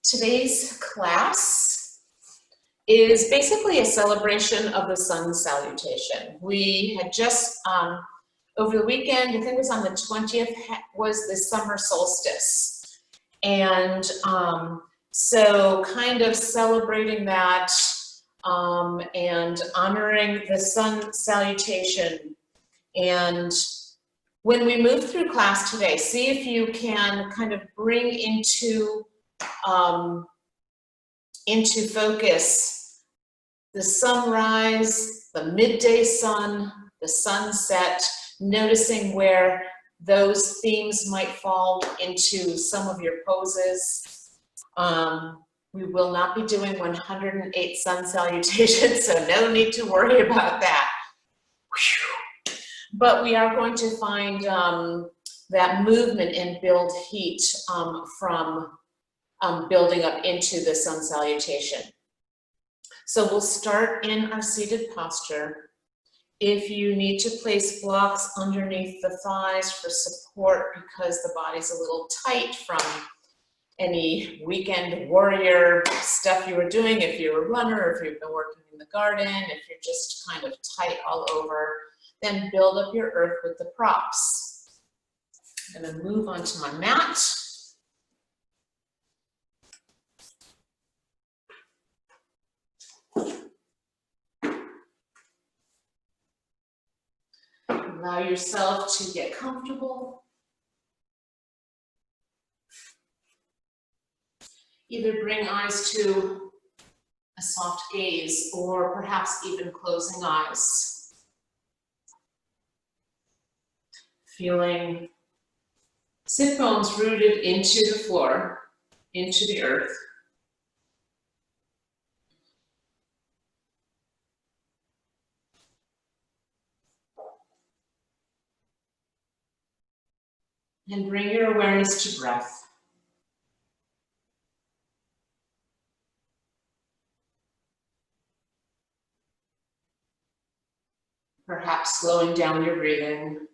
Today's class is basically a celebration of the sun salutation. We had just, over the weekend, I think it was on the 20th, was the summer solstice. And so kind of celebrating that and honoring the sun salutation. And when we move through class today, see if you can kind of bring into focus the sunrise, the midday sun, the sunset, noticing where those themes might fall into some of your poses. We will not be doing 108 sun salutations, so no need to worry about that. But we are going to find that movement and build heat from building up into the sun salutation. So we'll start in our seated posture. If you need to place blocks underneath the thighs for support because the body's a little tight from any weekend warrior stuff you were doing, if you're a runner, or if you've been working in the garden, if you're just kind of tight all over, then build up your earth with the props. I'm going to move onto my mat. Allow yourself to get comfortable. Either bring eyes to a soft gaze or perhaps even closing eyes. Feeling sit bones rooted into the floor, into the earth. And bring your awareness to breath. Perhaps slowing down your breathing.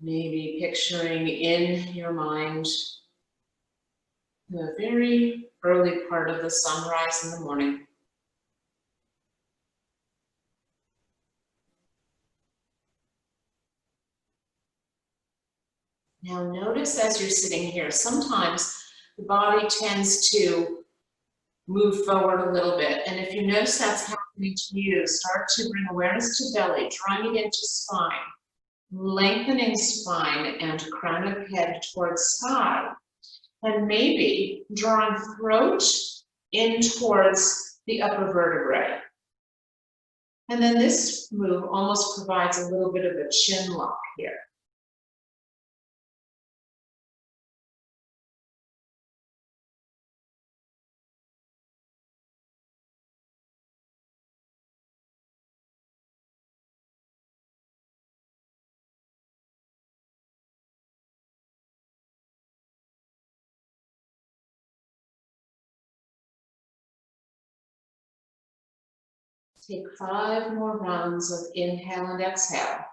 Maybe picturing in your mind the very early part of the sunrise in the morning. Now notice as you're sitting here, sometimes the body tends to move forward a little bit. And if you notice that's happening to you, start to bring awareness to belly, drawing it into spine, lengthening spine and crown of head towards sky. And maybe drawing throat in towards the upper vertebrae. And then this move almost provides a little bit of a chin lock here. Take 5 more rounds of inhale and exhale.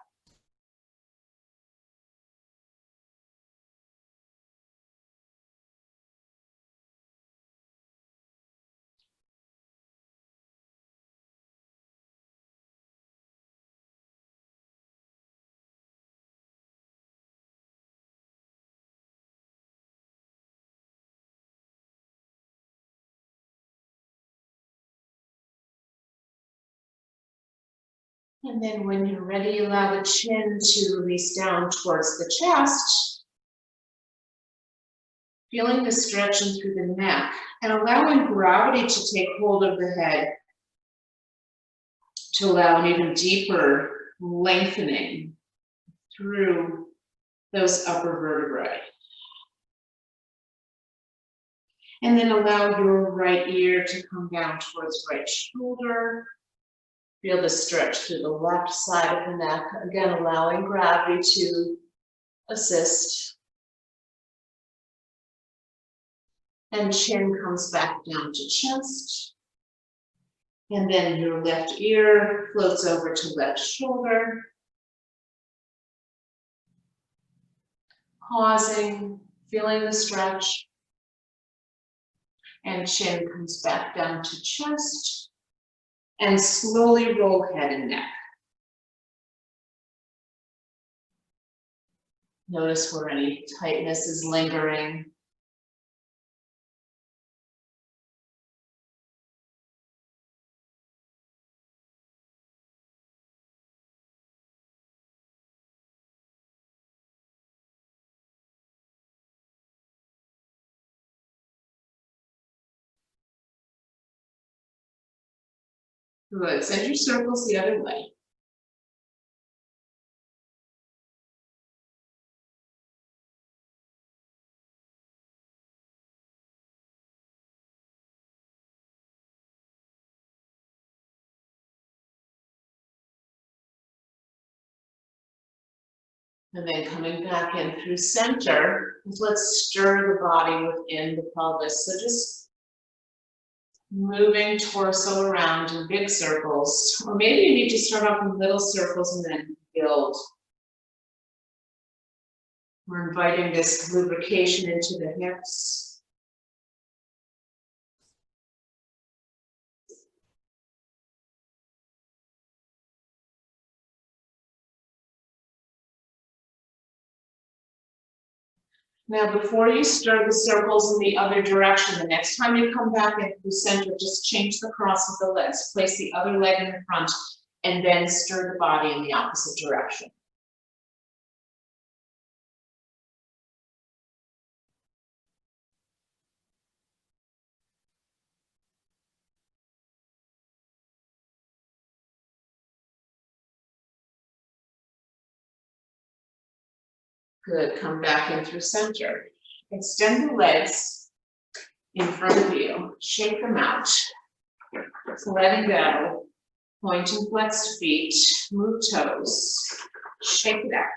And then when you're ready, allow the chin to release down towards the chest, feeling the stretching through the neck and allowing gravity to take hold of the head to allow an even deeper lengthening through those upper vertebrae. And then allow your right ear to come down towards right shoulder. Feel the stretch through the left side of the neck, again allowing gravity to assist. And chin comes back down to chest. And then your left ear floats over to left shoulder. Pausing, feeling the stretch. And chin comes back down to chest. And slowly roll head and neck. Notice where any tightness is lingering. Good, send your circles the other way. And then coming back in through center, let's stir the body within the pelvis. So just moving torso around in big circles, or maybe you need to start off in little circles and then build. We're inviting this lubrication into the hips. Now, before you stir the circles in the other direction, the next time you come back into the center, just change the cross of the legs. Place the other leg in the front, and then stir the body in the opposite direction. Good, come back in through center. Extend the legs in front of you, shake them out. Letting go, pointing flexed feet, move toes, shake it out.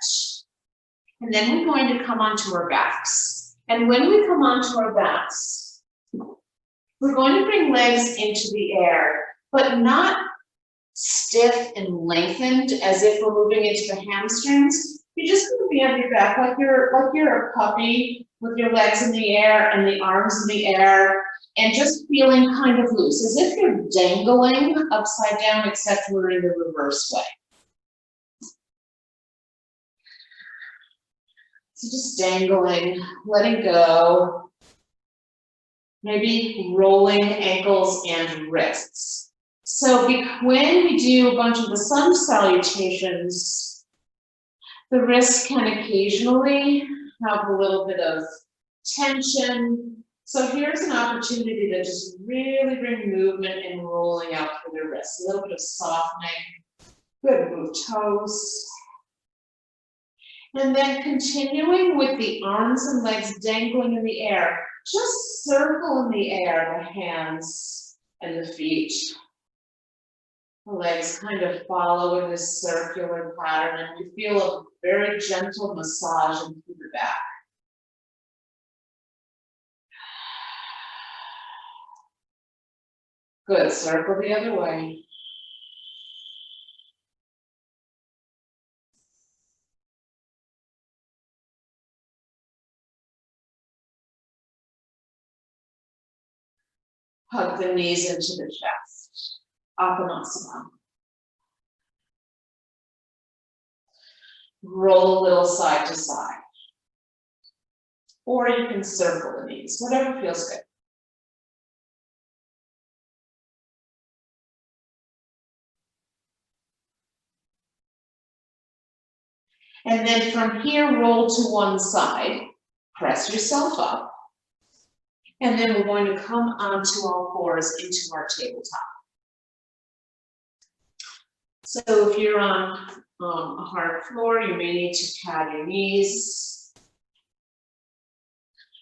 And then we're going to come onto our backs. And when we come onto our backs, we're going to bring legs into the air, but not stiff and lengthened as if we're moving into the hamstrings. You're just going to be on your back like you're a puppy with your legs in the air and the arms in the air, and just feeling kind of loose, as if you're dangling upside down, except we're in the reverse way. So just dangling, letting go, maybe rolling ankles and wrists. So when we do a bunch of the sun salutations, the wrists can occasionally have a little bit of tension. So here's an opportunity to just really bring movement and rolling out through the wrists. A little bit of softening. Good, move toes. And then continuing with the arms and legs dangling in the air. Just circle in the air, the hands and the feet. The legs kind of follow in this circular pattern, and you feel a very gentle massage into the back. Good, circle the other way. Hug the knees into the chest. Apanasana. Roll a little side to side. Or you can circle the knees, whatever feels good. And then from here, roll to one side, press yourself up. And then we're going to come onto all fours into our tabletop. So if you're on a hard floor, you may need to pad your knees.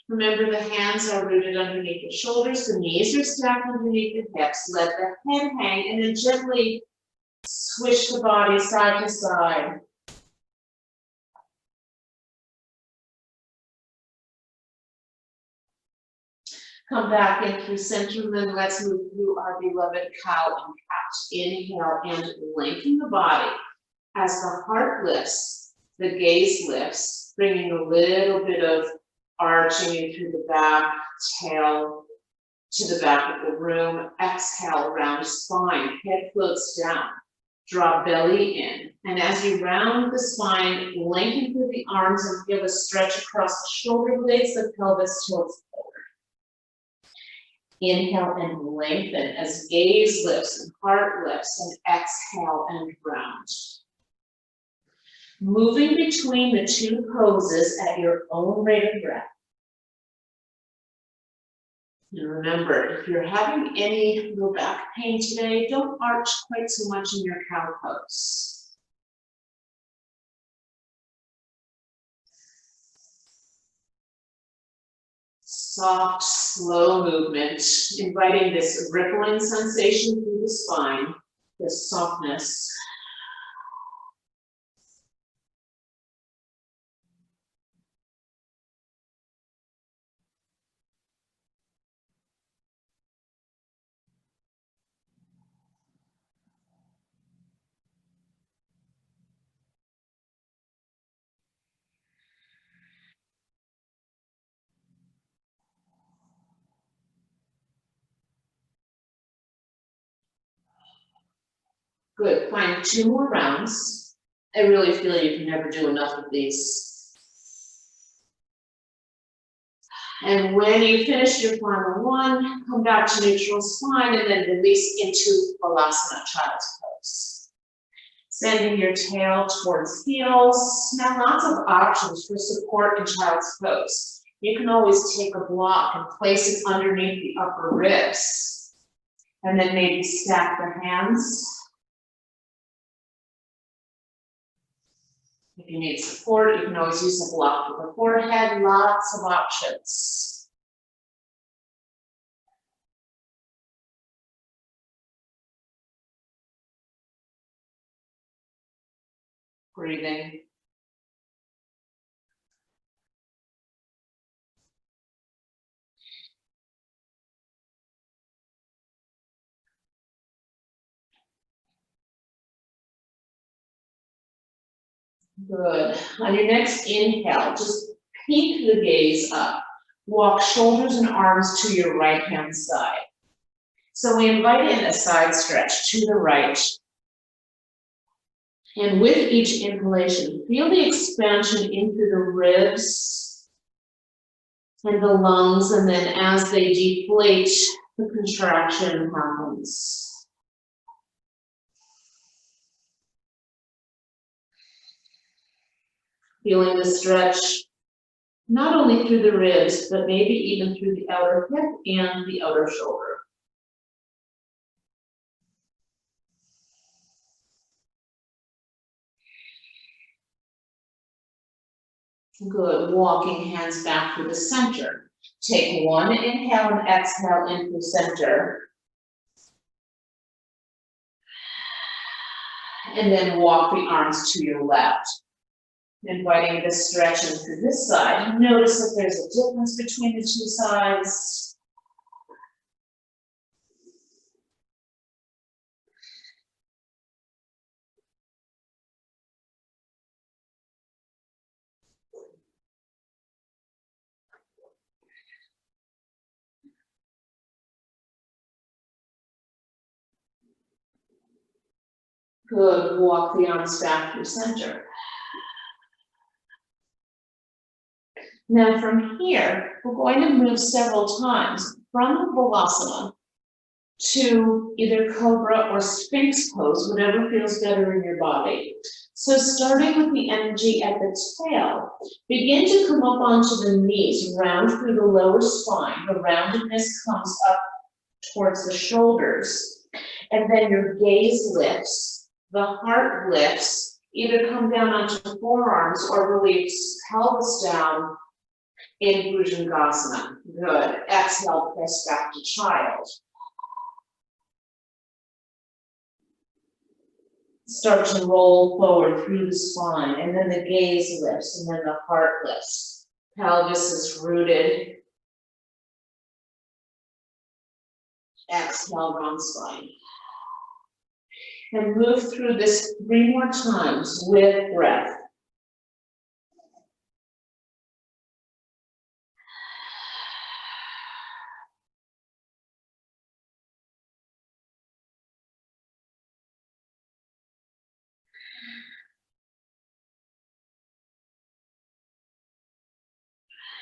Remember, the hands are rooted underneath the shoulders, the knees are stacked underneath the hips. Let the head hang, and then gently swish the body side to side. Come back in through center, and then let's move through our beloved cow and cat. Inhale and lengthen the body as the heart lifts. The gaze lifts, bringing a little bit of arching in through the back, tail to the back of the room. Exhale, round spine, head floats down. Draw belly in. And as you round the spine, lengthen through the arms and feel a stretch across the shoulder blades, the pelvis tilts forward. Inhale and lengthen as gaze lifts and heart lifts, and exhale and round. Moving between the two poses at your own rate of breath. And remember, if you're having any low back pain today, don't arch quite so much in your cow pose. Soft, slow movement, inviting this rippling sensation through the spine, this softness. Good, find 2 more rounds. I really feel you can never do enough of these. And when you finish your final one, come back to neutral spine and then release into Balasana, child's pose. Sending your tail towards heels. Now lots of options for support in child's pose. You can always take a block and place it underneath the upper ribs. And then maybe stack the hands. If you need support, you can always use a block for the forehead. Lots of options. Breathing. Good. On your next inhale, just peek the gaze up. Walk shoulders and arms to your right hand side. So we invite in a side stretch to the right. And with each inhalation, feel the expansion into the ribs and the lungs, and then as they deflate, the contraction happens. Feeling the stretch, not only through the ribs, but maybe even through the outer hip and the outer shoulder. Good, walking hands back to the center. Take one inhale and exhale into center. And then walk the arms to your left. Inviting the stretch into this side. Notice that there's a difference between the two sides. Good, walk the arms back through center. Now from here, we're going to move several times from Balasana to either Cobra or Sphinx pose, whatever feels better in your body. So starting with the energy at the tail, begin to come up onto the knees, round through the lower spine. The roundedness comes up towards the shoulders. And then your gaze lifts, the heart lifts, either come down onto the forearms or release pelvis down in Bhujangasana. Good. Exhale, press back to child. Start to roll forward through the spine, and then the gaze lifts, and then the heart lifts. Pelvis is rooted. Exhale, round spine. And move through this 3 more times with breath.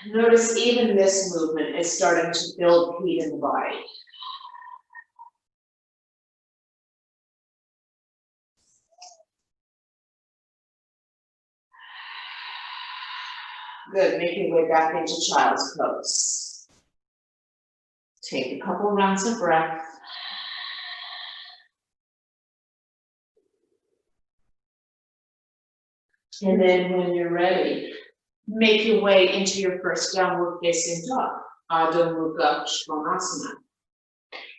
Notice even this movement is starting to build heat in the body. Good, make your way back into child's pose. Take a couple rounds of breath. And then when you're ready, make your way into your first downward facing dog, Adho Mukha Svanasana.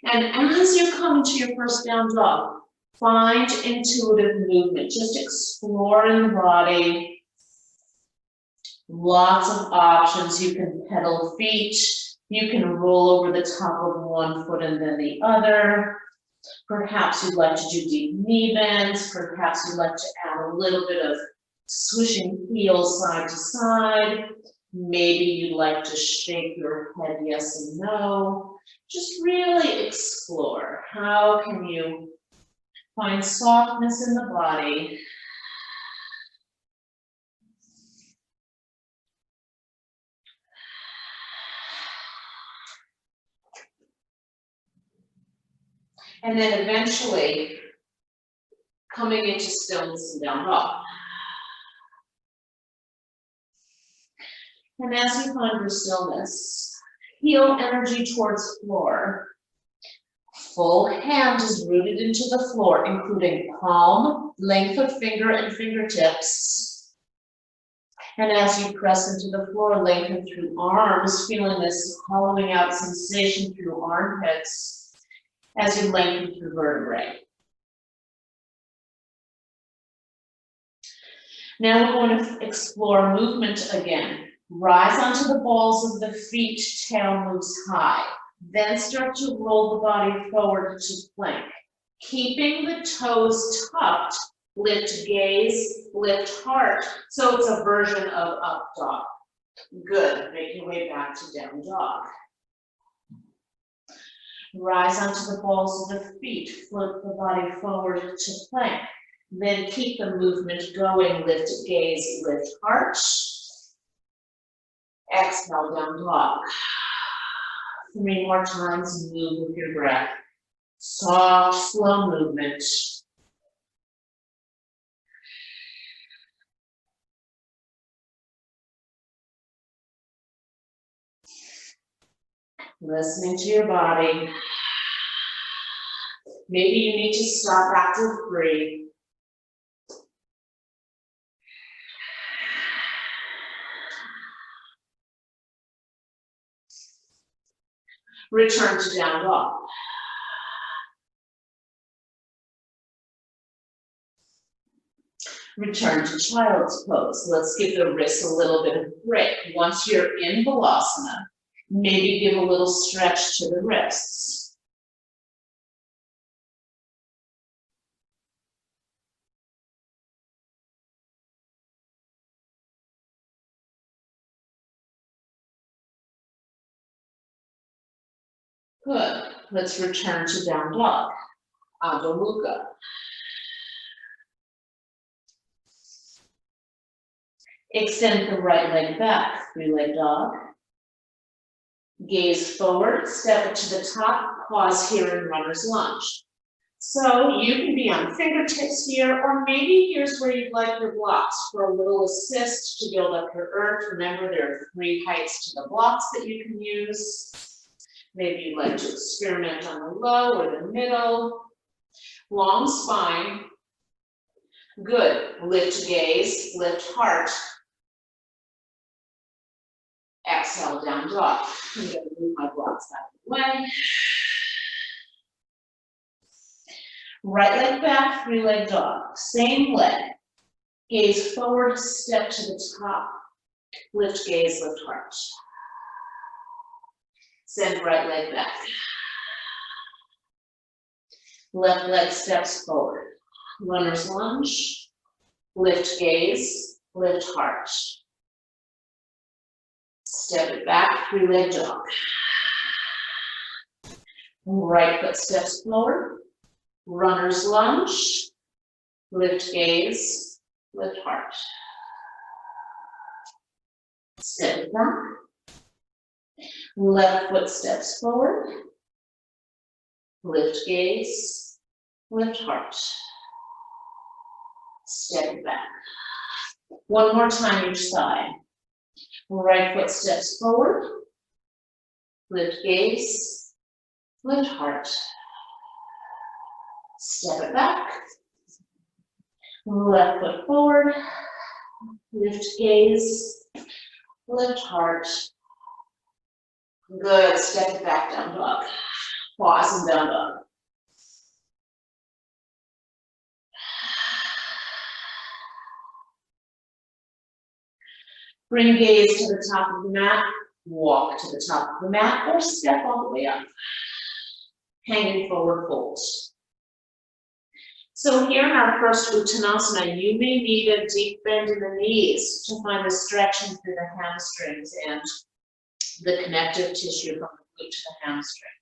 And as you're coming to your first down dog, find intuitive movement. Just explore in the body. Lots of options. You can pedal feet. You can roll over the top of one foot and then the other. Perhaps you'd like to do deep knee bends. Perhaps you'd like to add a little bit of swishing heels side to side. Maybe you'd like to shake your head yes and no. Just really explore. How can you find softness in the body? And then eventually coming into stillness and down dog. And as you find your stillness, heel energy towards floor. Full hand is rooted into the floor, including palm, length of finger and fingertips. And as you press into the floor, lengthen through arms, feeling this hollowing out sensation through armpits as you lengthen through vertebrae. Now we're going to explore movement again. Rise onto the balls of the feet, tail moves high. Then start to roll the body forward to plank. Keeping the toes tucked, lift gaze, lift heart. So it's a version of up dog. Good, make your way back to down dog. Rise onto the balls of the feet, flip the body forward to plank. Then keep the movement going, lift gaze, lift heart. Exhale, down dog. 3 more times, move with your breath. Soft, slow movement. Listening to your body. Maybe you need to stop after 3. Return to down dog. Return to child's pose. Let's give the wrists a little bit of a break. Once you're in Balasana, maybe give a little stretch to the wrists. Good. Let's return to down dog. Adho Mukha. Extend the right leg back, 3-leg dog. Gaze forward, step it to the top, pause here in runner's lunge. So you can be on fingertips here, or maybe here's where you'd like your blocks for a little assist to build up your earth. Remember, there are 3 heights to the blocks that you can use. Maybe you'd like to experiment on the low or the middle. Long spine. Good. Lift gaze, lift heart. Exhale, down dog. I'm going to move my blocks out of the way. Right leg back, 3-leg dog. Same leg. Gaze forward, step to the top. Lift gaze, lift heart. Send right leg back. Left leg steps forward. Runner's lunge. Lift gaze, lift heart. Step it back, 3-leg dog. Right foot steps forward. Runner's lunge. Lift gaze, lift heart. Step it back. Left foot steps forward. Lift gaze, lift heart. Step it back. One more time each side. Right foot steps forward. Lift gaze, lift heart. Step it back. Left foot forward. Lift gaze, lift heart. Good. Step it back, down dog. Pause and down dog. Bring gaze to the top of the mat. Walk to the top of the mat or step all the way up. Hanging forward fold. So here in our first Uttanasana, you may need a deep bend in the knees to find the stretching through the hamstrings and the connective tissue from the glute to the hamstring.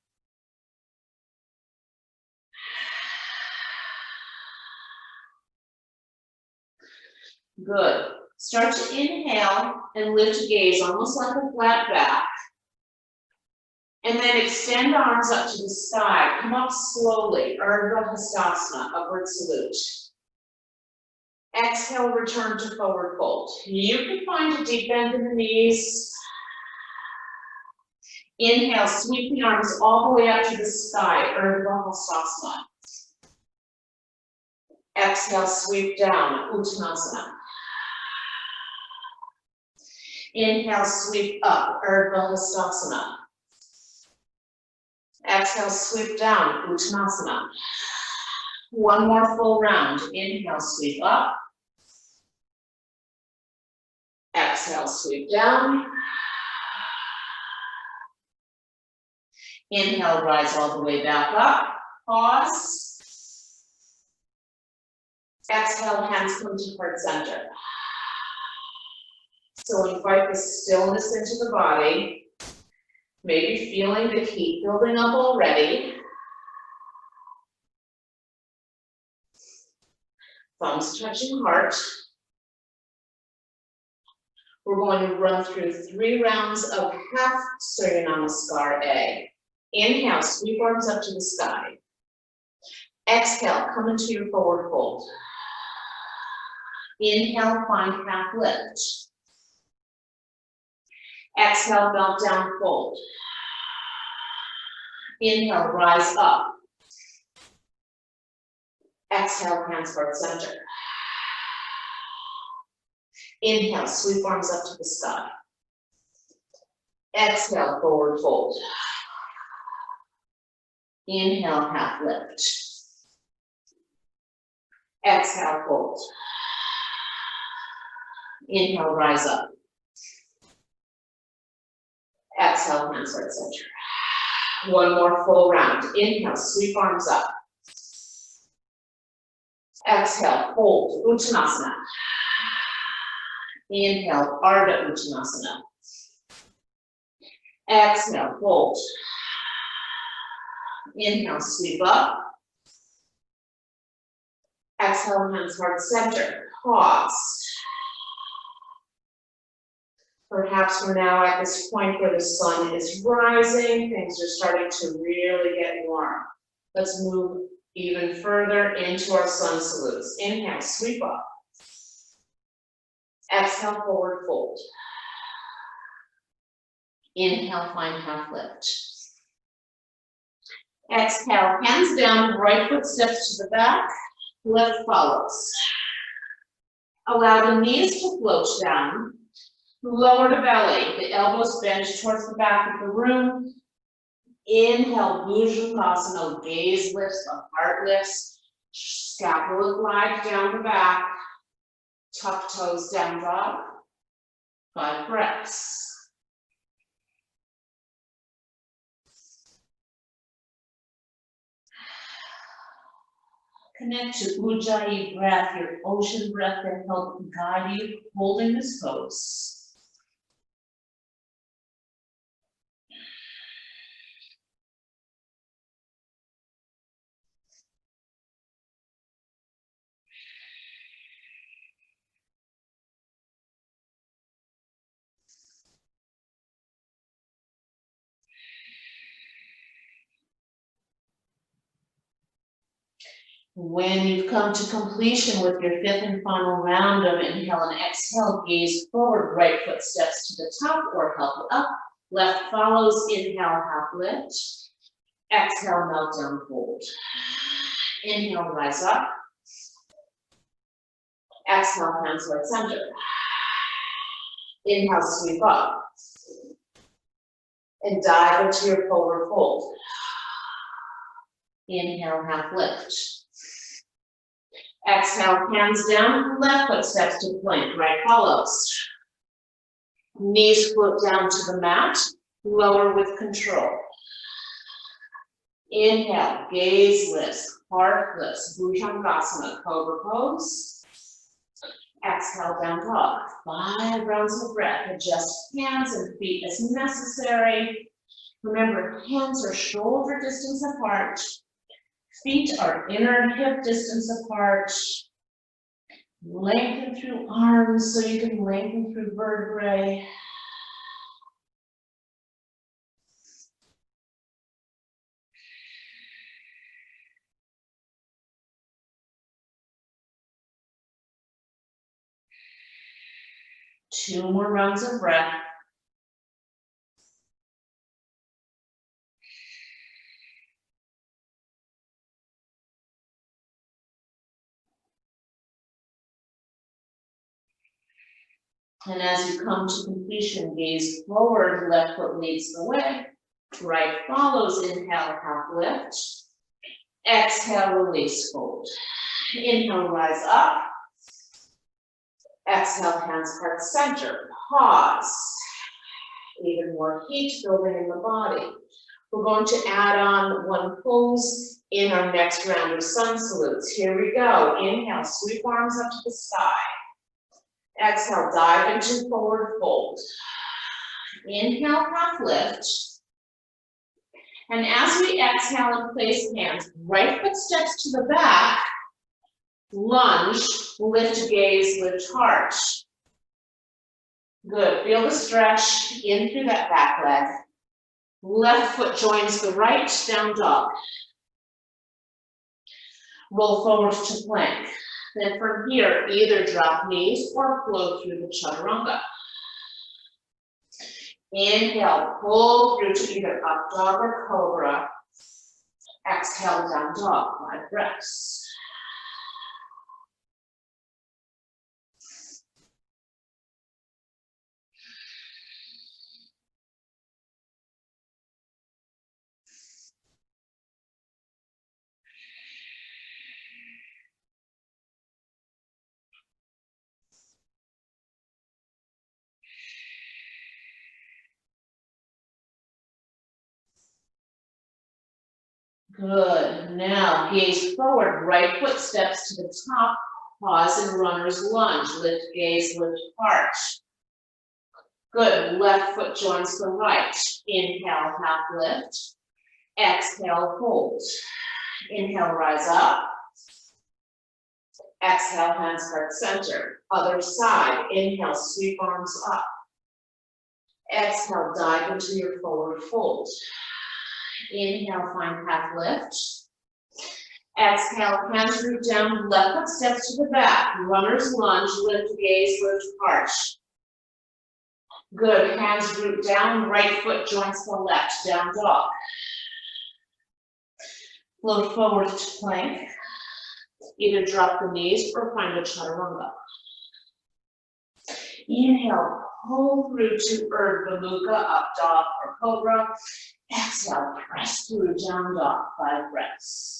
Good. Start to inhale and lift gaze almost like a flat back. And then extend arms up to the sky. Come up slowly, Urdhva Hastasana, upward salute. Exhale, return to forward fold. You can find a deep bend in the knees. Inhale, sweep the arms all the way up to the sky, Urdhva Hastasana. Exhale, sweep down, Uttanasana. Inhale, sweep up, Urdhva Hastasana. Exhale, sweep down, Uttanasana. One more full round. Inhale, sweep up. Exhale, sweep down. Inhale, rise all the way back up. Pause. Exhale, hands come to heart center. So invite the stillness into the body. Maybe feeling the heat building up already. Thumbs touching heart. We're going to run through 3 rounds of half Surya Namaskar A. Inhale, sweep arms up to the sky. Exhale, come into your forward fold. Inhale, find half lift. Exhale, melt down, fold. Inhale, rise up. Exhale, hands heart center. Inhale, sweep arms up to the sky. Exhale, forward fold. Inhale, half lift. Exhale, fold. Inhale, rise up. Exhale, hands heart center. One more full round. Inhale, sweep arms up. Exhale, fold, Uttanasana. Inhale, Ardha Uttanasana. Exhale, fold. Inhale, sweep up. Exhale, hands heart center. Pause. Perhaps we're now at this point where the sun is rising. Things are starting to really get warm. Let's move even further into our sun salutes. Inhale, sweep up. Exhale, forward fold. Inhale, find half lift. Exhale, hands down, right foot steps to the back, left follows. Allow the knees to float down. Lower the belly, the elbows bend towards the back of the room. Inhale, Bhujangasana, gaze lifts, the heart lifts. Scapula glide down the back. Tuck toes down dog. 5 breaths. Connect to Ujjayi breath, your ocean breath that helps guide you holding this pose. When you've come to completion with your fifth and final round of inhale and exhale, gaze forward, right foot steps to the top or help up. Left follows, inhale, half lift. Exhale, melt down, fold. Inhale, rise up. Exhale, hands towards center. Inhale, sweep up. And dive into your forward fold. Inhale, half lift. Exhale, hands down, left foot steps to plank, right follows. Knees float down to the mat, lower with control. Inhale, gaze lifts, heart lifts, Bhujangasana, cobra pose. Exhale, down dog. 5 rounds of breath. Adjust hands and feet as necessary. Remember, hands are shoulder distance apart. Feet are inner hip distance apart. Lengthen through arms so you can lengthen through vertebrae. Two more rounds of breath. And as you come to completion, gaze forward, left foot leads the way. Right follows, inhale, half lift. Exhale, release, fold. Inhale, rise up. Exhale, hands heart center. Pause. Even more heat building in the body. We're going to add on one pose in our next round of sun salutes. Here we go. Inhale, sweep arms up to the sky. Exhale, dive into forward fold. Inhale, half lift. And as we exhale and place hands, right foot steps to the back, lunge, lift gaze, lift heart. Good, feel the stretch in through that back leg. Left foot joins the right, down dog. Roll forward to plank. Then from here, either drop knees or flow through the chaturanga. Inhale, pull through to either up dog or cobra. Exhale, down dog, 5 breaths. Good. Now gaze forward, right foot steps to the top, pause in runner's lunge, lift gaze, lift heart. Good, left foot joins the right. Inhale, half lift. Exhale, hold. Inhale, rise up. Exhale, hands heart center. Other side, inhale, sweep arms up. Exhale, dive into your forward fold. Inhale, find half lift. Exhale, hands root down, left foot steps to the back. Runner's lunge, lift gaze, lift heart. Good, hands root down, right foot joins the left, down dog. Float forward to plank. Either drop the knees or find a chaturanga. Inhale, pull through to Urdhva Mukha, up dog or cobra. Exhale, press through, down dog, 5 breaths.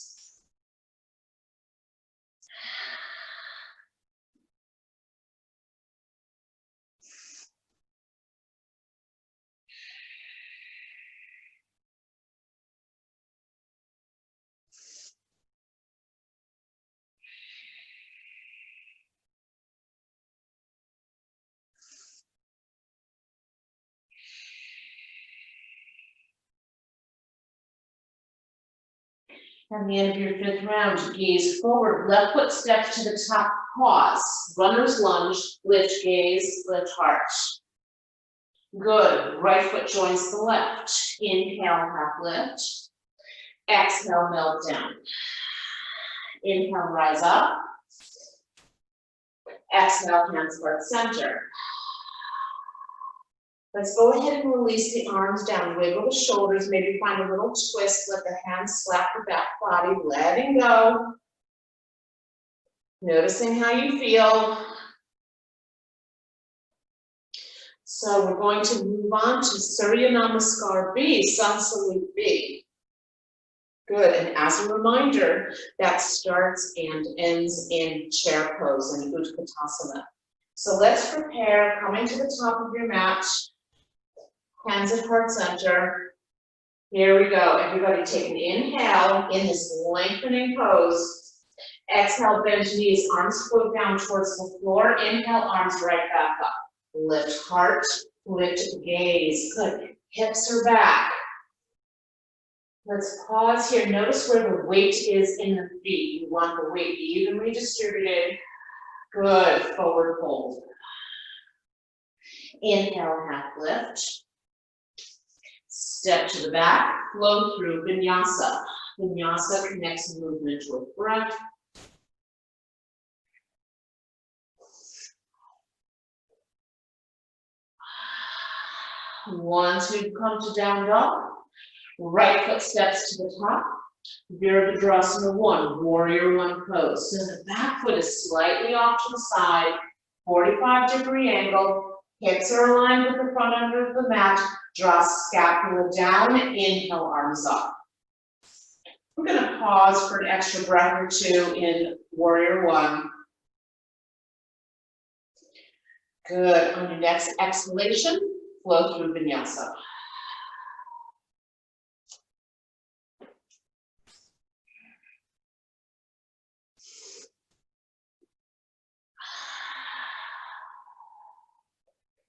At the end of your 5th round, gaze forward, left foot steps to the top, pause. Runner's lunge, lift gaze, lift heart. Good, right foot joins the left. Inhale, half lift. Exhale, melt down. Inhale, rise up. Exhale, hands heart center. Let's go ahead and release the arms down. Wiggle the shoulders, maybe find a little twist. Let the hands slap the back body, letting go. Noticing how you feel. So we're going to move on to Surya Namaskar B, Sun Salute B. Good, and as a reminder, that starts and ends in chair pose in Utkatasana. So let's prepare, coming to the top of your mat, hands at heart center. Here we go, everybody take an inhale in this lengthening pose. Exhale, bend knees, arms float down towards the floor. Inhale, arms right back up. Lift heart, lift gaze. Good. Hips are back. Let's pause here. Notice where the weight is in the feet. You want the weight evenly distributed. Good. Forward fold. Inhale, half lift. Step to the back. Flow through vinyasa. Vinyasa connects movement with breath. Once we come to down dog, right foot steps to the top. Virabhadrasana 1, warrior 1 pose. So the back foot is slightly off to the side, 45-degree angle. Hips are aligned with the front end of the mat. Draw scapula down, inhale, arms up. We're going to pause for an extra breath or two in warrior 1. Good. On your next exhalation, flow through vinyasa.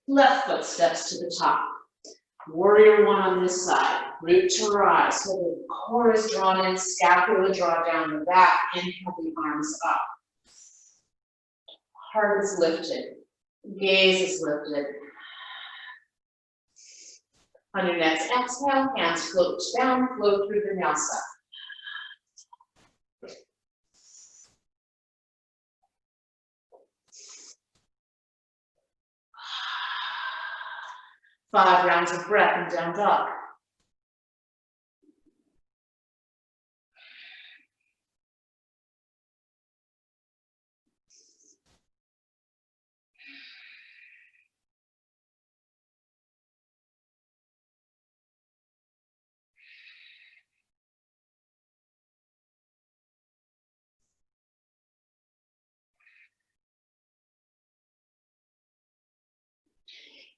Left foot steps to the top. Warrior 1 on this side. Root to rise. So the core is drawn in, scapula draw down the back. Inhale the arms up. Heart is lifted. Gaze is lifted. On your next exhale, hands float down, flow through vinyasa. Five rounds of breath and down dog.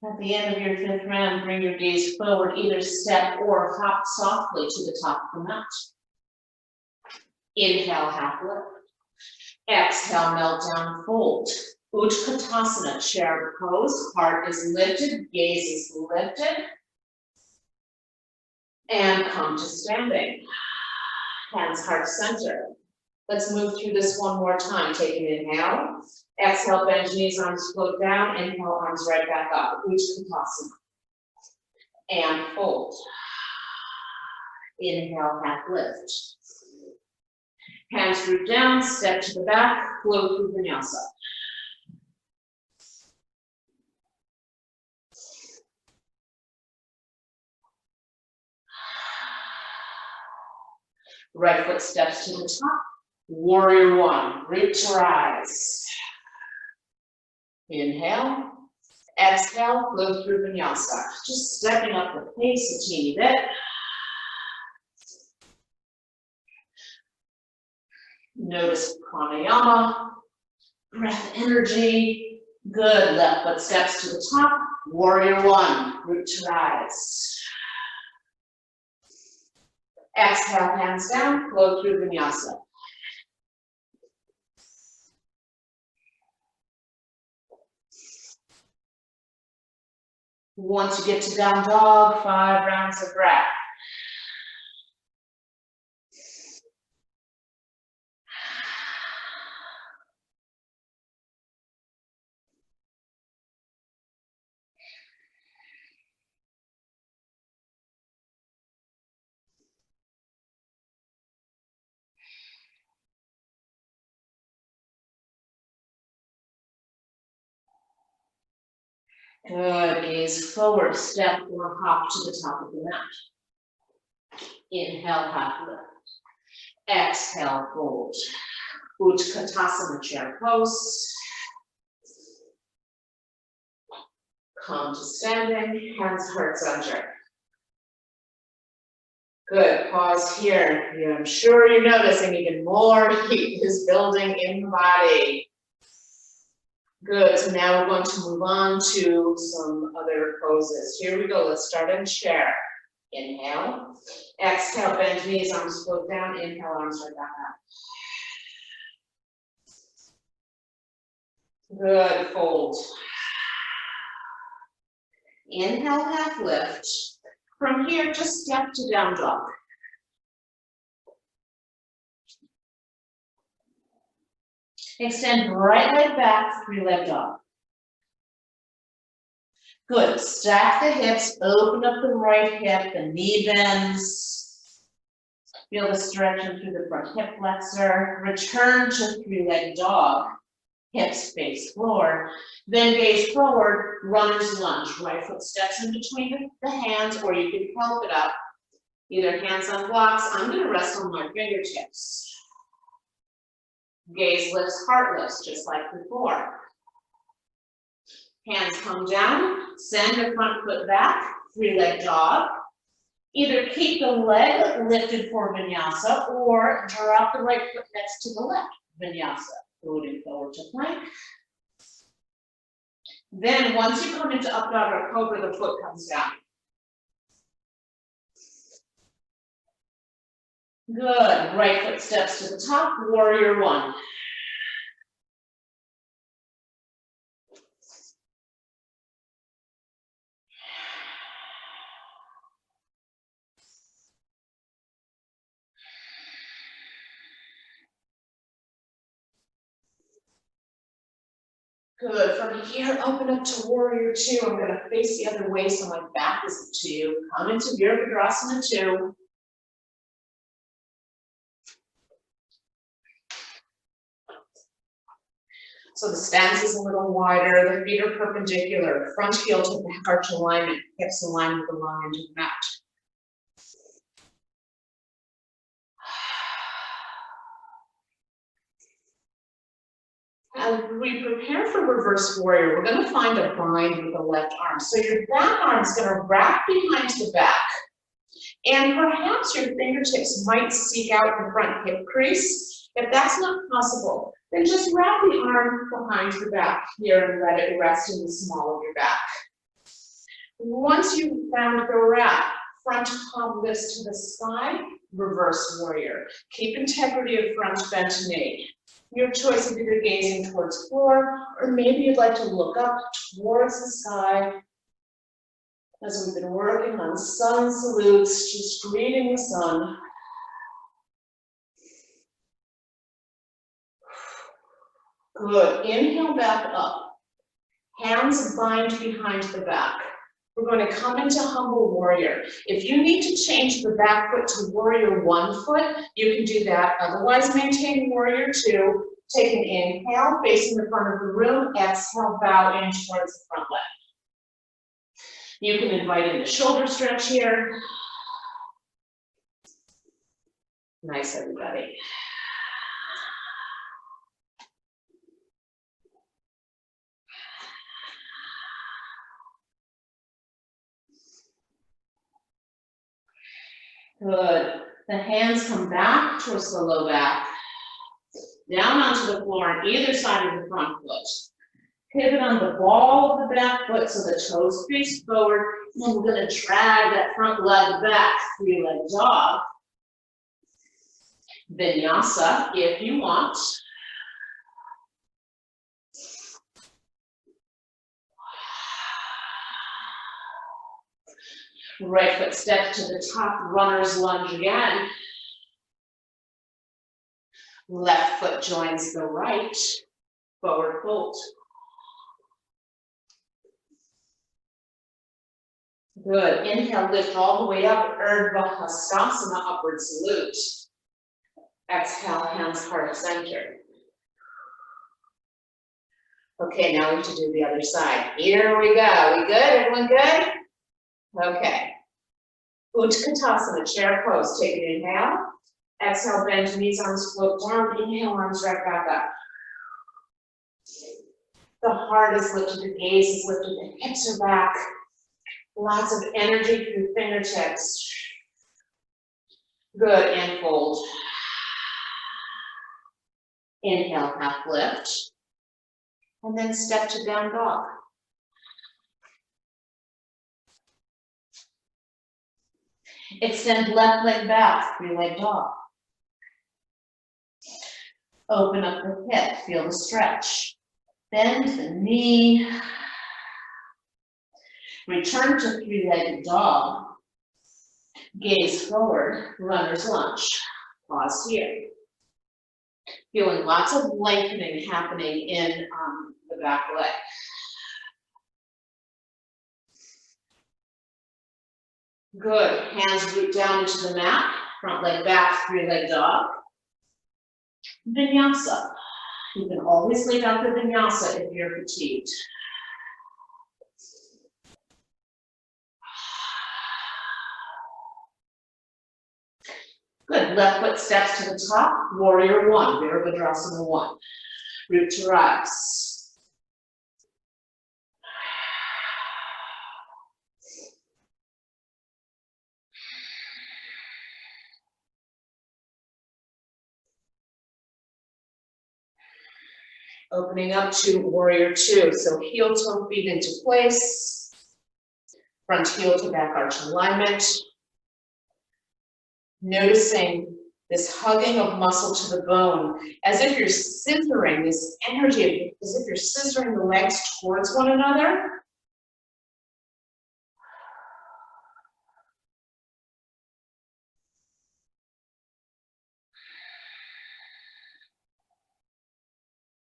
At the end of your 5th round, bring your gaze forward, either step or hop softly to the top of the mat. Inhale, half lift. Exhale, melt down, fold. Utkatasana, chair pose. Heart is lifted, gaze is lifted. And come to standing. Hands heart center. Let's move through this one more time. Take an inhale. Exhale, bend knees, arms float down. Inhale, arms right back up. Utkatasana. And fold. Inhale, half lift. Hands root down, step to the back, flow through vinyasa. Right foot steps to the top. Warrior 1, root to rise. Inhale. Exhale, flow through vinyasa. Just stepping up the pace a teeny bit. Notice pranayama, breath energy. Good. Left foot steps to the top. Warrior 1, root to rise. Exhale, hands down, flow through vinyasa. Once you get to down dog, 5 rounds of breath. Good, gaze forward, step or hop to the top of the mat. Inhale, half lift. Exhale, fold. Utkatasana, chair pose. Come to standing, hands, heart center. Good, pause here. I'm sure you're noticing even more heat is building in the body. Good, so now we're going to move on to some other poses. Here we go, let's start in chair. Inhale, exhale, bend knees, arms float down, inhale, arms right back up. Good, fold. Inhale, half lift. From here, just step to down dog. Extend right leg back, three leg dog. Good, stack the hips, open up the right hip, the knee bends. Feel the stretching through the front hip flexor. Return to three leg dog. Hips face forward. Then gaze forward, runner's lunge. Right foot steps in between the hands, or you can help it up. Either hands on blocks. I'm going to rest on my fingertips. Gaze lifts, heart lifts, just like before. Hands come down, send the front foot back, three leg dog. Either keep the leg lifted for vinyasa or drop the right foot next to the left, vinyasa. Floating forward to plank. Then once you come into up dog or cobra, the foot comes down. Good, right foot steps to the top, warrior one. Good, from here, open up to warrior two. I'm gonna face the other way so my back is to you. Come into Virabhadrasana 2. So the stance is a little wider, the feet are perpendicular, front heel to back arch alignment, hips aligned with the long end of the mat. As we prepare for reverse warrior, we're going to find a bind with the left arm. So your back arm is going to wrap behind the back. And perhaps your fingertips might seek out the front hip crease. If that's not possible, then just wrap the arm behind the back here and let it rest in the small of your back. Once you've found the wrap, front palm lifts to the sky, reverse warrior. Keep integrity of front bent knee. Your choice of either gazing towards floor, or maybe you'd like to look up towards the sky. As we've been working on sun salutes, just greeting the sun. Good, inhale back up. Hands bind behind the back. We're going to come into humble warrior. If you need to change the back foot to warrior 1 foot, you can do that. Otherwise, maintain warrior 2. Take an inhale, facing the front of the room. Exhale, bow in towards the front leg. You can invite in a shoulder stretch here. Nice, everybody. Good. The hands come back towards the low back. Down onto the floor on either side of the front foot. Pivot on the ball of the back foot so the toes face forward. And we're going to drag that front leg back, three leg dog. Vinyasa if you want. Right foot steps to the top, runner's lunge again. Left foot joins the right, forward fold. Good, inhale, lift all the way up, Urdhva Hastasana, upward salute. Exhale, hands heart center. Okay, now we have to do the other side. Here we go. We good? Everyone good? Okay. Utkatasana, chair pose. Take an inhale. Exhale, bend your knees, arms float down. Inhale, arms right back up. The heart is lifted, the gaze is lifted, the hips are back. Lots of energy through fingertips. Good, and fold. Inhale, half lift. And then step to down dog. Extend left leg back, three-leg dog. Open up the hip, feel the stretch. Bend the knee. Return to three-legged dog. Gaze forward, runner's lunge. Pause here. Feeling lots of lengthening happening in the back leg. Good, hands root down into the mat. Front leg back, three-leg dog. Vinyasa. You can always leave out the vinyasa if you're fatigued. Good, left foot steps to the top, warrior one, Virabhadrasana one. Root to rise. Opening up to warrior two, so heel toe feet into place. Front heel to back arch alignment. Noticing this hugging of muscle to the bone, as if you're scissoring, this energy, as if you're scissoring the legs towards one another.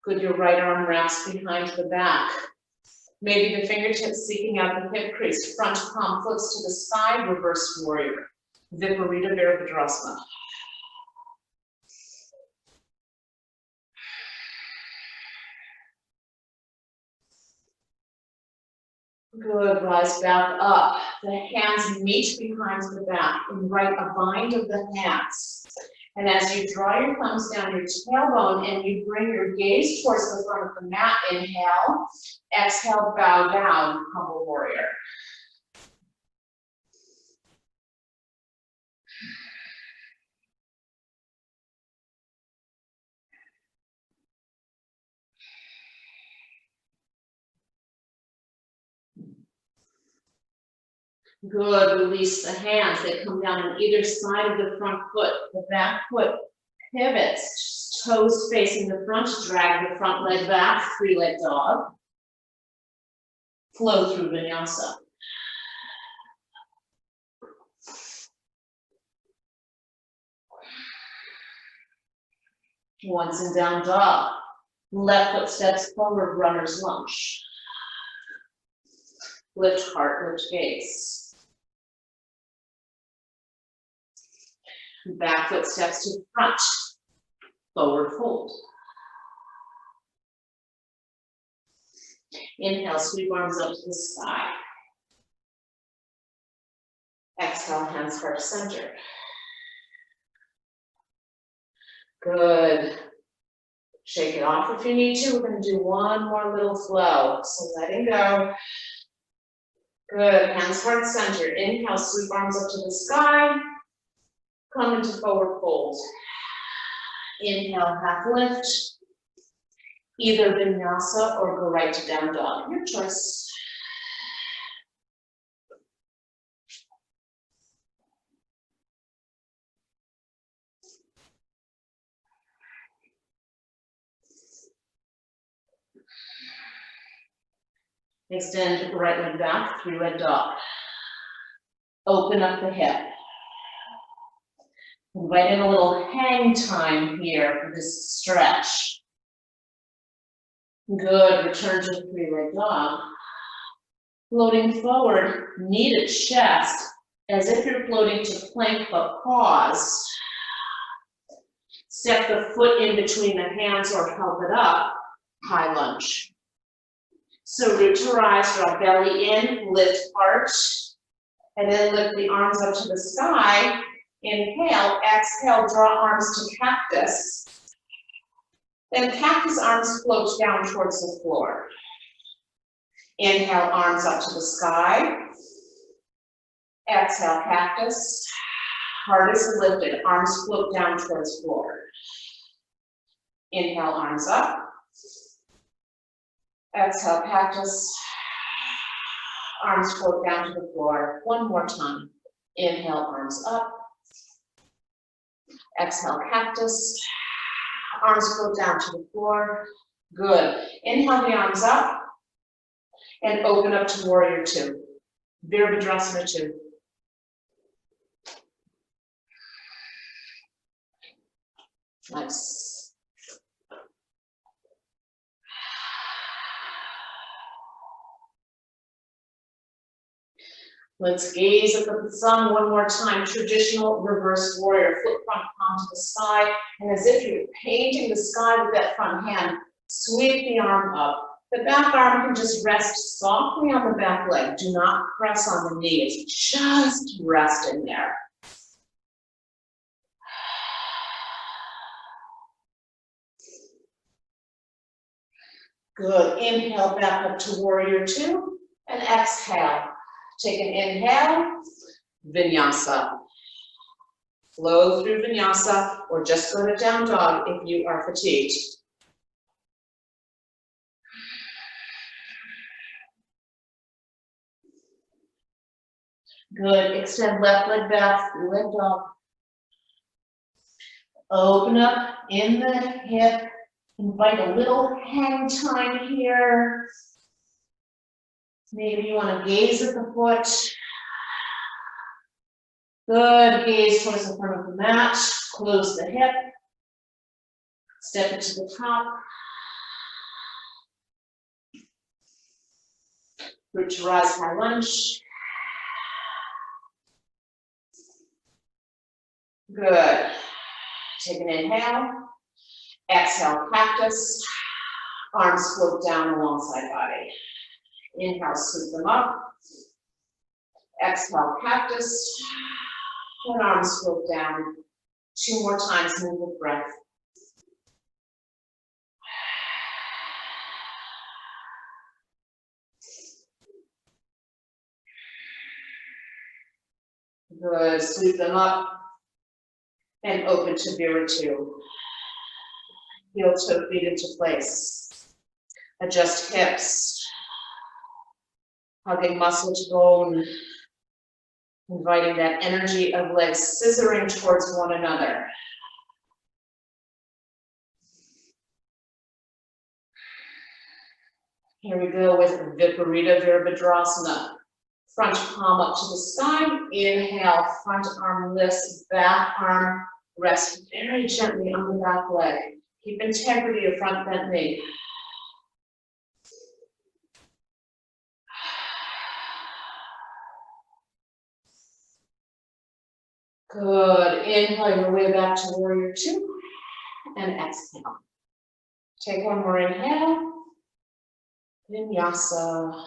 Good, your right arm wraps behind the back. Maybe the fingertips seeking out the hip crease. Front palm flips to the side, reverse warrior. Viparita Virabhadrasana. Good, rise back up. The hands meet behind the back. Invite a bind of the hands. And as you draw your thumbs down your tailbone and you bring your gaze towards the front of the mat, inhale. Exhale, bow down, humble warrior. Good, release the hands. They come down on either side of the front foot. The back foot pivots, toes facing the front, drag the front leg back, three-leg dog. Flow through vinyasa. Once in down dog. Left foot steps forward, runner's lunge. Lift heart, lift gaze. Back foot steps to the front. Forward fold. Inhale, sweep arms up to the sky. Exhale, hands heart center. Good. Shake it off if you need to. We're going to do one more little flow. So letting go. Good. Hands heart center. Inhale, sweep arms up to the sky. Come into forward fold. Inhale, half lift. Either vinyasa or go right to down dog. Your choice. Extend right leg back, three-leg dog. Open up the hip. Invite in a little hang time here for this stretch. Good, return to three-leg dog. Floating forward, knee to chest, as if you're floating to plank, but pause. Step the foot in between the hands or help it up, high lunge. So root to rise, draw belly in, lift, arch, and then lift the arms up to the sky. Inhale, exhale, draw arms to cactus. Then cactus arms float down towards the floor. Inhale, arms up to the sky. Exhale, cactus. Heart is lifted, arms float down towards floor. Inhale, arms up. Exhale, cactus. Arms float down to the floor. One more time. Inhale, arms up. Exhale, cactus. Arms float down to the floor. Good. Inhale the arms up and open up to warrior two. Virabhadrasana 2. Nice. Let's gaze up at the sun one more time. Traditional reverse warrior. Foot front palm to the sky. And as if you're painting the sky with that front hand, sweep the arm up. The back arm can just rest softly on the back leg. Do not press on the knees. Just rest in there. Good. Inhale back up to warrior two. And exhale. Take an inhale, vinyasa. Flow through vinyasa or just go to down dog if you are fatigued. Good. Extend left leg back, leg dog. Open up in the hip. Invite a little hang time here. Maybe you want to gaze at the foot. Good, gaze towards the front of the mat. Close the hip. Step it to the top. Root to rise, high lunge. Good. Take an inhale. Exhale, cactus. Arms float down alongside body. Inhale, scoop them up. Exhale, cactus. And arms float down. 2 more times, move with breath. Good, sweep them up. And open to Vira 2. Heel toe feet into place. Adjust hips. Hugging muscle to bone. Inviting that energy of legs scissoring towards one another. Here we go with Viparita Virabhadrasana. Front palm up to the sky. Inhale, front arm lifts, back arm rests very gently on the back leg. Keep integrity of front bent knee. Good. Inhale your way back to warrior 2 and exhale. Take one more inhale. Vinyasa.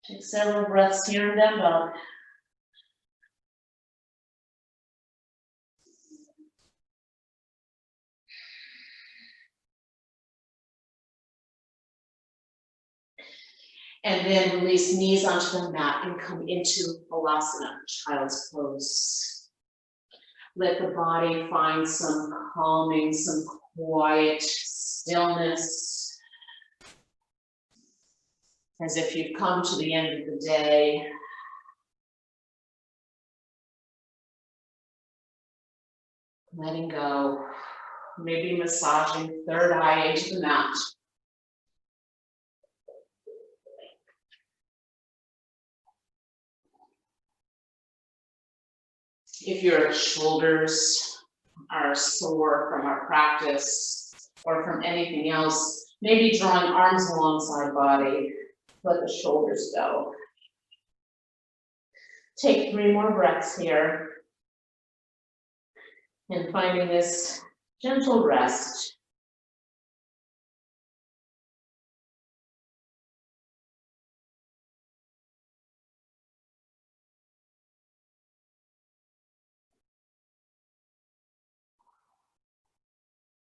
Take several breaths here in down dog. And then release knees onto the mat and come into Balasana, child's pose. Let the body find some calming, some quiet stillness. As if you've come to the end of the day. Letting go. Maybe massaging third eye into the mat. If your shoulders are sore from our practice or from anything else, Maybe drawing arms alongside body. Let the shoulders go. Take 3 more breaths here. And finding this gentle rest.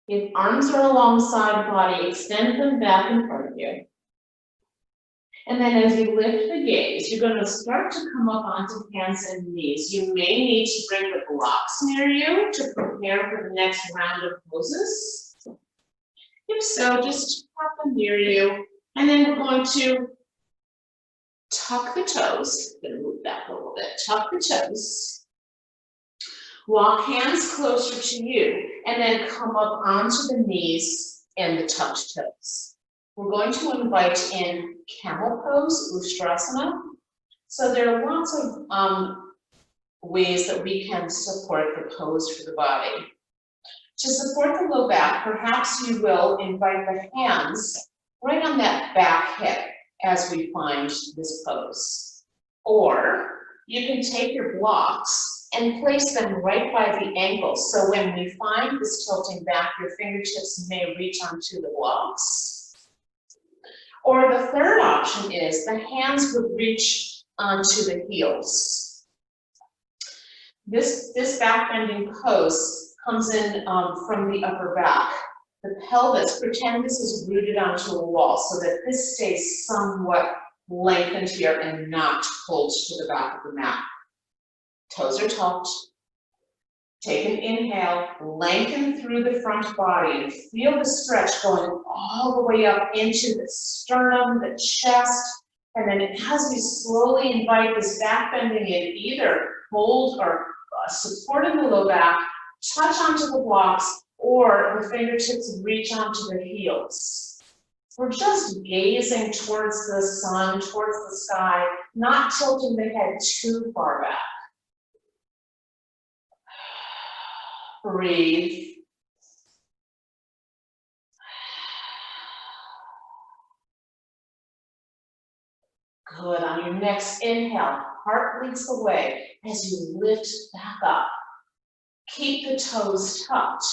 If arms are alongside body, extend them back in front of you. And then as you lift the gaze, you're going to start to come up onto hands and knees. You may need to bring the blocks near you to prepare for the next round of poses. If so, just have them near you. And then we're going to tuck the toes. I'm going to move back a little bit. Tuck the toes. Walk hands closer to you. And then come up onto the knees and the tucked toes. We're going to invite in camel pose, Ustrasana. So there are lots of ways that we can support the pose for the body. To support the low back, perhaps you will invite the hands right on that back hip as we find this pose. Or you can take your blocks and place them right by the ankles. So when we find this tilting back, your fingertips may reach onto the blocks. Or the third option is the hands would reach onto the heels. This back bending pose comes in from the upper back. The pelvis, pretend this is rooted onto a wall so that this stays somewhat lengthened here and not pulled to the back of the mat. Toes are tucked. Take an inhale, lengthen through the front body and feel the stretch going all the way up into the sternum, the chest, and then as you slowly invite this back bending in, either hold or supporting the low back, touch onto the blocks, or the fingertips reach onto the heels. We're just gazing towards the sun, towards the sky, not tilting the head too far back. Breathe. Good. On your next inhale, heart leads the way as you lift back up. Keep the toes tucked.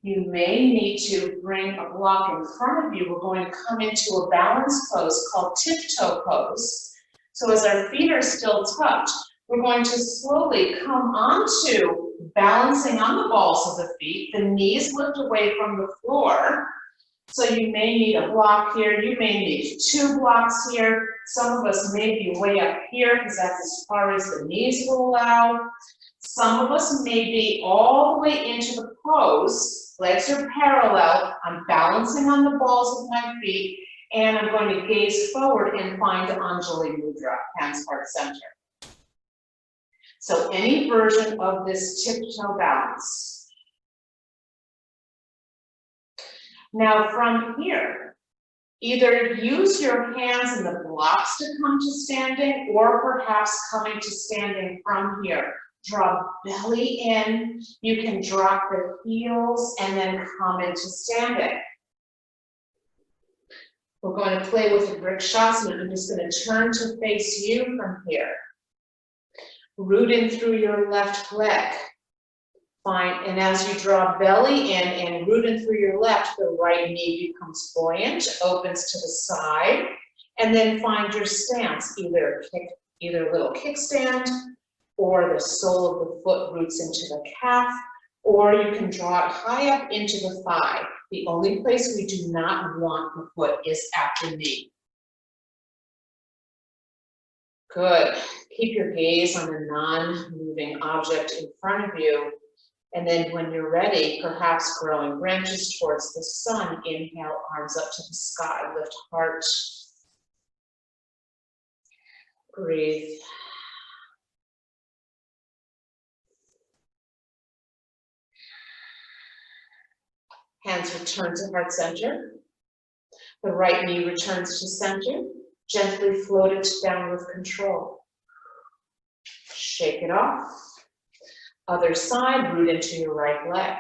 You may need to bring a block in front of you. We're going to come into a balance pose called tiptoe pose. So as our feet are still tucked, we're going to slowly come onto balancing on the balls of the feet. The knees lift away from the floor. So you may need a block here. You may need 2 blocks here. Some of us may be way up here because that's as far as the knees will allow. Some of us may be all the way into the pose. Legs are parallel. I'm balancing on the balls of my feet. And I'm going to gaze forward and find Anjali Mudra, hands heart center. So any version of this tiptoe balance. Now from here, either use your hands and the blocks to come to standing, or perhaps coming to standing from here. Draw belly in, you can drop the heels and then come into standing. We're going to play with the Vrikshasana. I'm just going to turn to face you from here. Root in through your left leg. Fine, and as you draw belly in and root in through your left, the right knee becomes buoyant, opens to the side, and then find your stance, either a little kickstand, or the sole of the foot roots into the calf, or you can draw it high up into the thigh. The only place we do not want the foot is at the knee. Good. Keep your gaze on a non-moving object in front of you. And then when you're ready, perhaps growing branches towards the sun, inhale, arms up to the sky, lift heart. Breathe. Hands return to heart center. The right knee returns to center. Gently float it down with control. Shake it off. Other side, root into your right leg.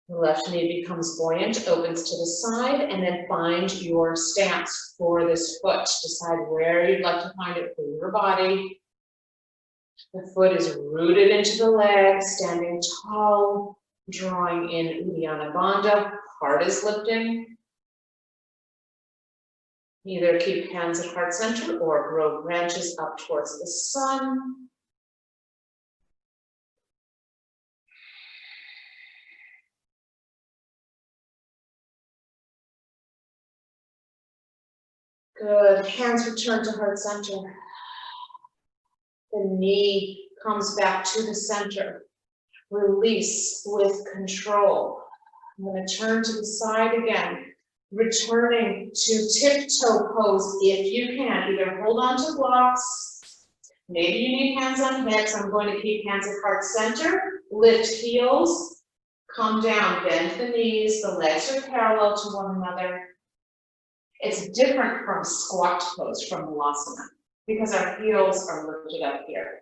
The left knee becomes buoyant, opens to the side, and then find your stance for this foot. Decide where you'd like to find it for your body. The foot is rooted into the leg, standing tall, drawing in Uddiyana Bandha. Heart is lifting. Either keep hands at heart center or grow branches up towards the sun. Good. Hands return to heart center. The knee comes back to the center. Release with control. I'm going to turn to the side again. Returning to tiptoe pose if you can. Either hold on to blocks. Maybe you need hands on hips. I'm going to keep hands at heart center. Lift heels. Come down. Bend the knees. The legs are parallel to one another. It's different from squat pose, from Balasana, because our heels are lifted up here.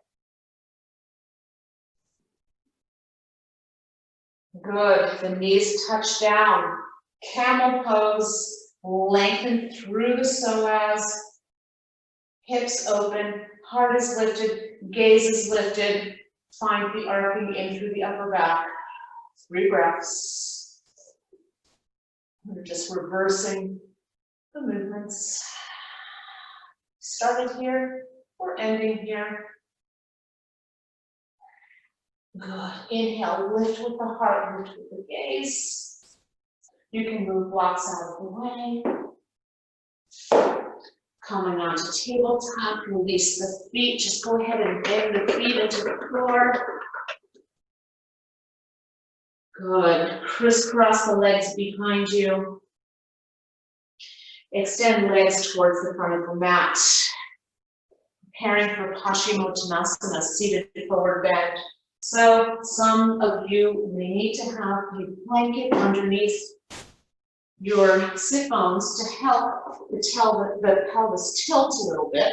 Good. The knees touch down. Camel pose. Lengthen through the psoas. Hips open. Heart is lifted. Gaze is lifted. Find the arcing in through the upper back. 3 breaths. We're just reversing the movements. Started here. We're ending here. Good. Inhale, lift with the heart, lift with the gaze. You can move blocks out of the way. Coming onto tabletop, release the feet. Just go ahead and bend the feet into the floor. Good. Crisscross the legs behind you. Extend legs towards the front of the mat. Preparing for Paschimottanasana, seated forward bend. So some of you may need to have a blanket underneath your sit bones to help the pelvis tilt a little bit.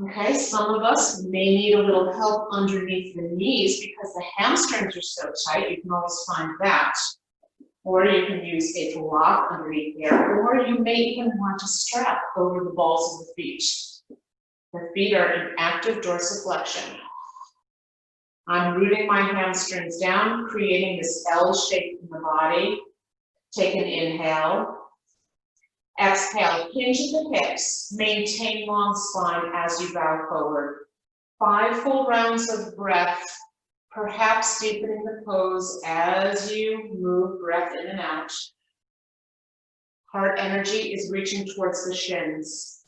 Okay, some of us may need a little help underneath the knees because the hamstrings are so tight. You can always find that. Or you can use a block underneath there, or you may even want to strap over the balls of the feet. The feet are in active dorsiflexion. I'm rooting my hamstrings down, creating this L shape in the body. Take an inhale. Exhale, hinge at the hips. Maintain long spine as you bow forward. 5 full rounds of breath, perhaps deepening the pose as you move breath in and out. Heart energy is reaching towards the shins.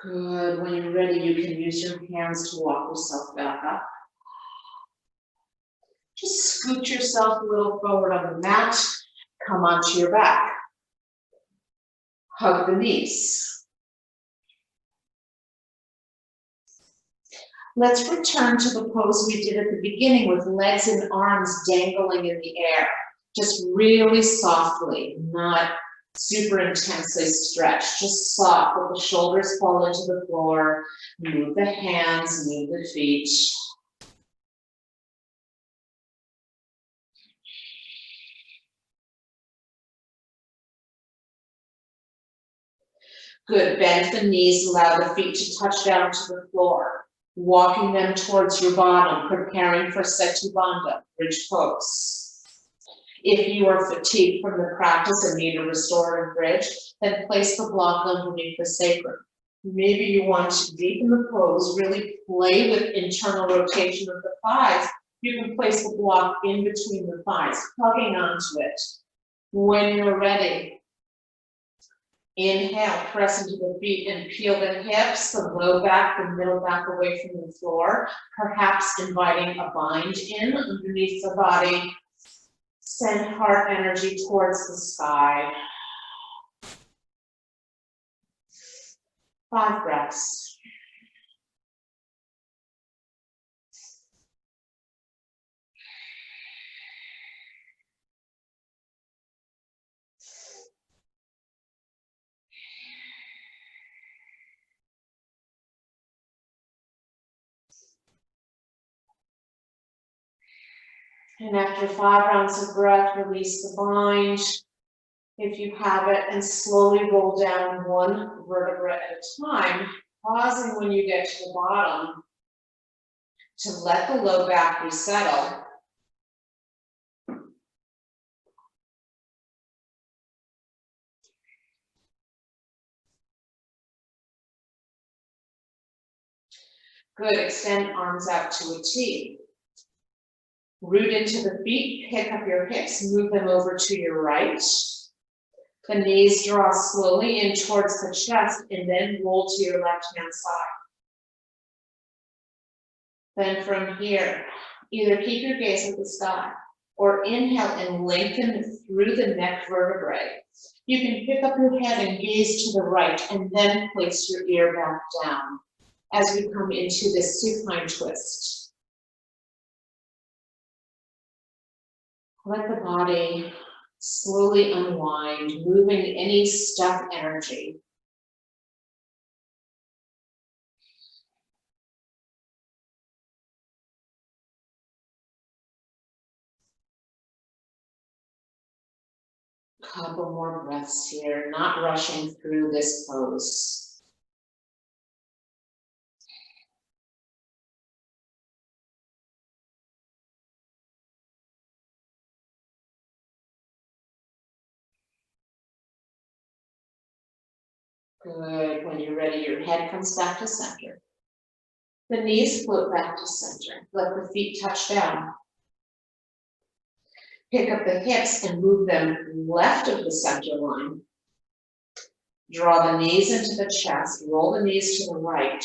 Good. When you're ready, you can use your hands to walk yourself back up. Just scoot yourself a little forward on the mat. Come onto your back. Hug the knees. Let's return to the pose we did at the beginning with legs and arms dangling in the air. Just really softly, not super intensely stretched, just soft. Let the shoulders fall into the floor. Move the hands, move the feet. Good. Bend the knees, allow the feet to touch down to the floor. Walking them towards your bottom, preparing for Setu Bandha, bridge pose. If you are fatigued from the practice and need a restorative bridge, then place the block underneath the sacrum. Maybe you want to deepen the pose, really play with internal rotation of the thighs. You can place the block in between the thighs, hugging onto it. When you're ready, Inhale, press into the feet and peel the hips, the low back, the middle back away from the floor, perhaps inviting a bind in underneath the body. Send heart energy towards the sky. 5 breaths. And after 5 rounds of breath, release the bind, if you have it, and slowly roll down 1 vertebra at a time, pausing when you get to the bottom to let the low back resettle. Good, extend arms out to a T. Root into the feet, pick up your hips, move them over to your right. The knees draw slowly in towards the chest and then roll to your left-hand side. Then from here, either keep your gaze at the sky or inhale and lengthen through the neck vertebrae. You can pick up your head and gaze to the right and then place your ear back down as we come into this supine twist. Let the body slowly unwind, moving any stuck energy. Couple more breaths here, not rushing through this pose. Good. When you're ready, your head comes back to center. The knees float back to center. Let the feet touch down. Pick up the hips and move them left of the center line. Draw the knees into the chest. Roll the knees to the right.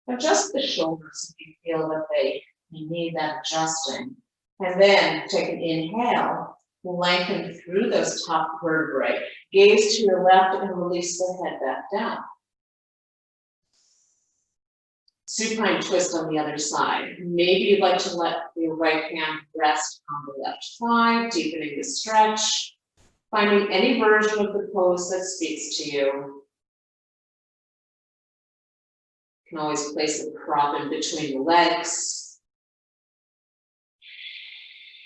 Adjust the shoulders if you feel that they need that adjusting. And then take an inhale. Lengthen through those top vertebrae. Gaze to your left and release the head back down. Supine twist on the other side. Maybe you'd like to let your right hand rest on the left thigh, deepening the stretch. Finding any version of the pose that speaks to you. You can always place a prop in between the legs.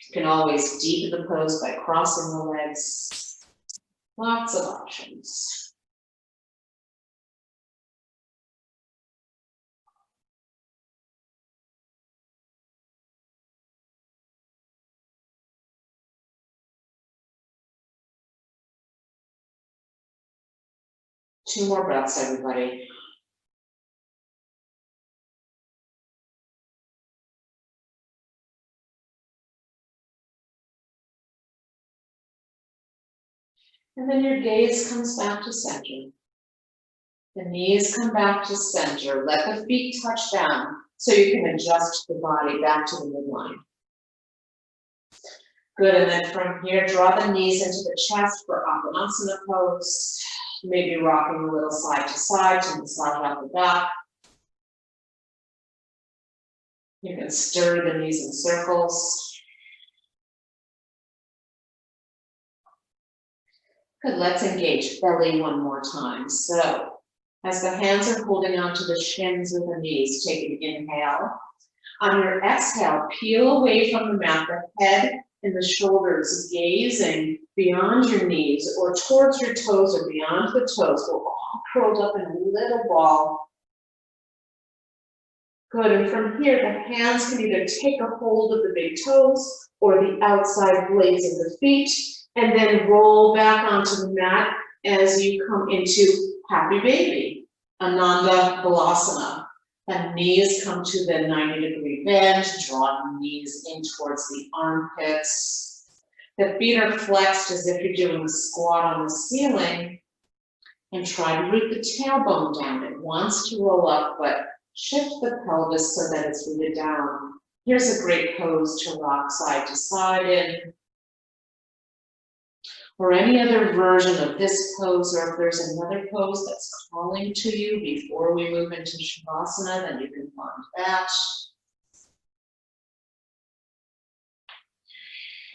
You can always deepen the pose by crossing the legs. Lots of options. Two more breaths, everybody. And then your gaze comes back to center. The knees come back to center. Let the feet touch down so you can adjust the body back to the midline. Good, and then from here, draw the knees into the chest for Apanasana pose. Maybe rocking a little side to side to massage out the back. You can stir the knees in circles. Good, let's engage belly one more time. So, as the hands are holding onto the shins of the knees, take an inhale. On your exhale, peel away from the mat, the head and the shoulders gazing beyond your knees or towards your toes or beyond the toes. We're all curled up in a little ball. Good, and from here, the hands can either take a hold of the big toes or the outside blades of the feet, and then roll back onto the mat as you come into Happy Baby, Ananda Balasana. And knees come to the 90-degree bend, draw the knees in towards the armpits. The feet are flexed as if you're doing a squat on the ceiling, And try to root the tailbone down. It wants to roll up, but shift the pelvis so that it's rooted down. Here's a great pose to rock side to side in. Or any other version of this pose, or if there's another pose that's calling to you before we move into Shavasana, then you can find that.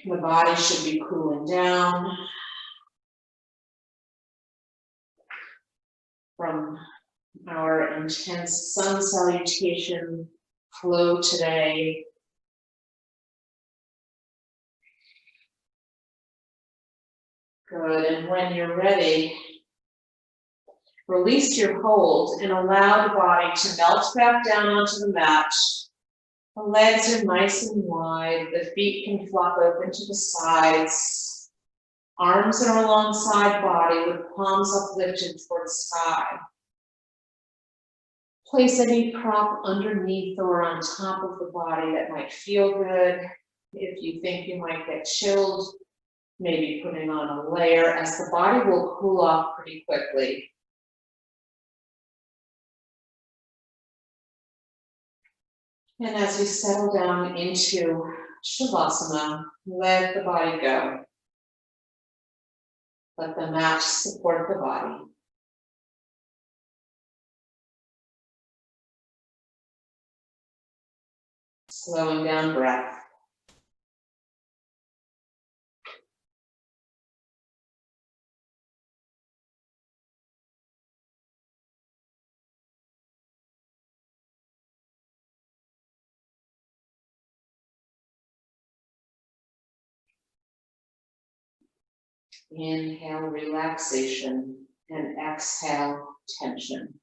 The body should be cooling down from our intense sun salutation flow today. Good, and when you're ready, release your hold and allow the body to melt back down onto the mat. The legs are nice and wide, the feet can flop open to the sides. Arms are alongside body with palms uplifted towards sky. Place any prop underneath or on top of the body that might feel good. If you think you might get chilled, maybe putting on a layer, as the body will cool off pretty quickly. And as you settle down into Shavasana, let the body go. Let the mat support the body. Slowing down breath. Inhale, relaxation, and exhale, tension.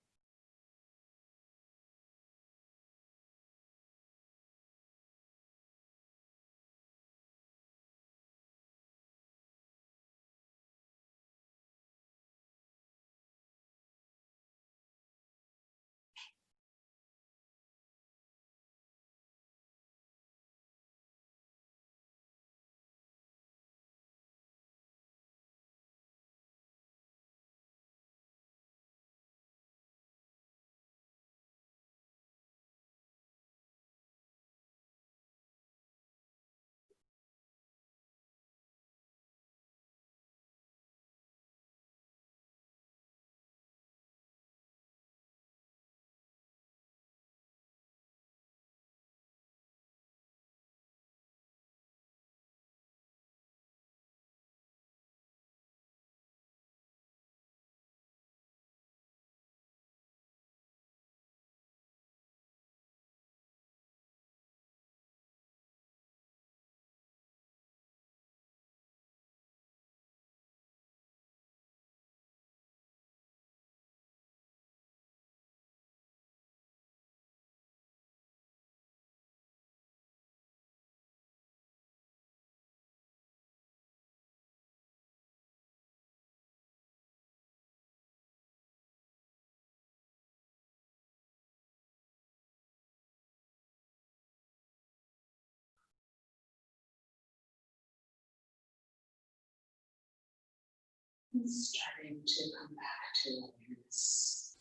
And starting to come back to awareness.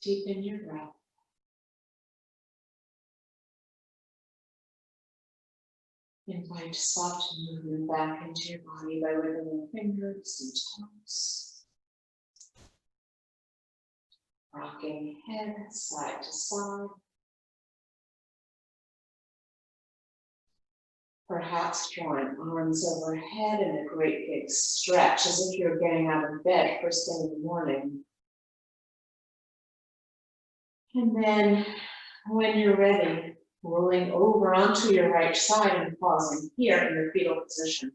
Deepen your breath. Invite soft movement back into your body by wiggling your fingers and toes. Rocking head side to side. Perhaps drawing arms overhead in a great big stretch, as if you're getting out of bed first thing in the morning. And then, when you're ready, rolling over onto your right side and pausing here in your fetal position.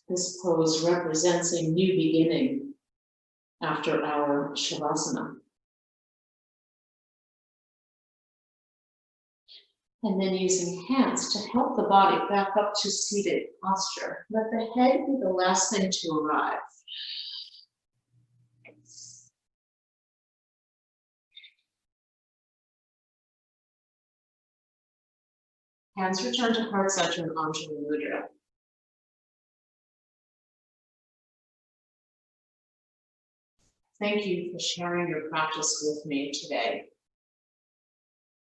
This pose represents a new beginning after our Shavasana. And then using hands to help the body back up to seated posture. Let the head be the last thing to arrive. Hands return to heart center and Anjali Mudra. Thank you for sharing your practice with me today.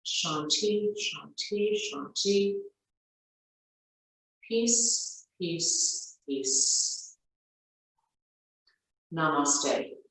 Shanti, Shanti, Shanti. Peace, peace, peace. Namaste.